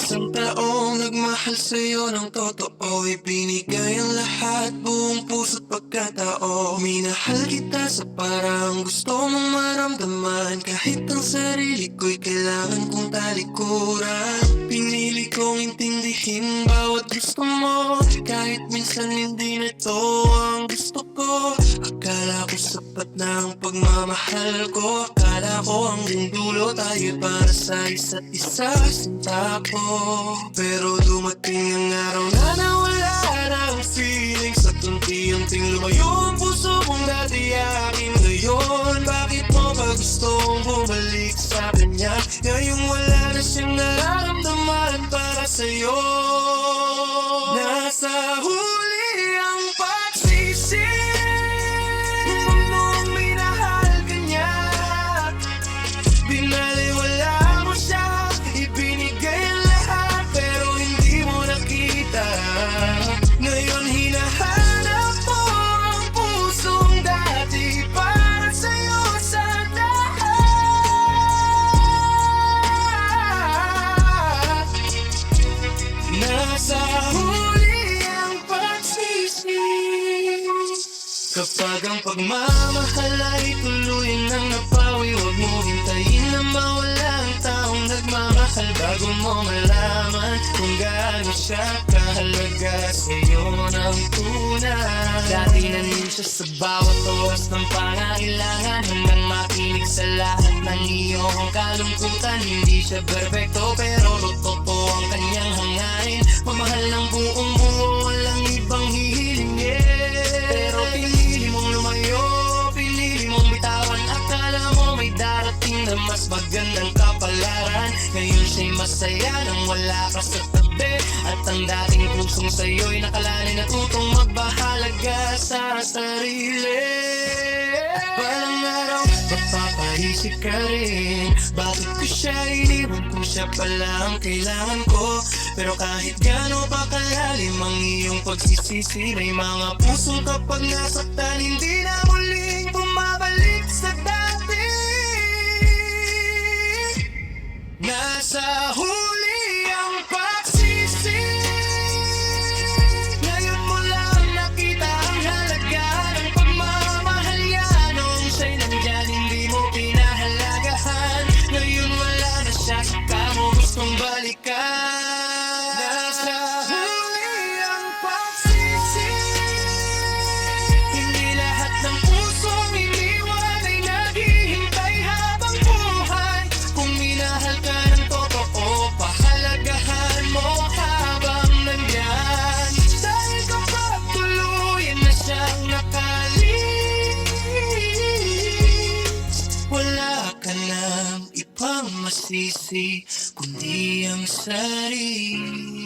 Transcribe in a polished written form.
Isang taong nagmahal sa'yo ng totoo, ibinigay ang lahat, buong puso't pagkatao. Minahal kita sa parang gusto mong maramdaman, kahit ang sarili ko'y kailangan kong talikuran. Pinili kong intindihin bawat gusto mo, kahit minsan hindi na ito ang gusto ko. Akala ko sapat na ang pagmamahal ko, akala ko hanggang dulo tayo para sa isa't isa. Sinta ko, pero dumating ang araw na nawala na ang feeling. Sa unti-unting lumayo ang puso kong dati akin. Ngayon, bakit mo ba gustong bumalik sa kanya? Ngayong wala na siyang nararamdaman para sa'yo. Nasa huli ang pagsisi nung minahal ka niya. Binaliwala mo siya, ibinigay ang lahat, pero hindi mo nakita. Ngayon hinahanap mo ang pusong dati para sa'yo sa lahat. Nasa huli ang pagsisi. Kapag ang pagmamahal ay tuluyan ng napawi, huwag mo hintayin na mawala ang taong nagmamahal bago mo malaman kung gaano siya kahalaga sa'yo ng tunay. Dati nanin siya sa bawat oras ng pangangailangan, hanggang makinig sa lahat ng iyong kalungkutan. Hindi siya perfecto pero totoo ang kanyang hangarin. Mamahal ng buong buo, walang ibang hihilingin. Pero pinili mong lumayo, pinili mong bitawan. Akala mo may darating na mas magandang kapalaran. Ngayon siya'y masaya nang wala ka sa tabi, at ang dating pusong sa'yo'y nakalani, natutong magbahalaga sa sarili. Walang araw, mapapaisip ka rin, bakit ko siya iniwan kung siya pala ang kailangan ko. Pero kahit gaano pa kalalim ang iyong pagsisisi, may mga pusong kapag nasaktan hindi na muling bumabalik sa dati. Nasa huli ang pagsisi. Ngayon mo lang nakita ang halaga ng pagmamahal niya. Noong siya'y nandyan, hindi mo pinahalagahan. Ngayon wala na siya, saka mo gustong balikan. Nasa huli ang pagsisi. Hindi lahat ng pusong iniwan ay naghihintay habang buhay. Kung minahal ka ng totoo, pahalagahan mo habang nandyan. Dahil kapag tuluyan na siyang nakalis, wala ka nang ibang masisi kundi ang sarili.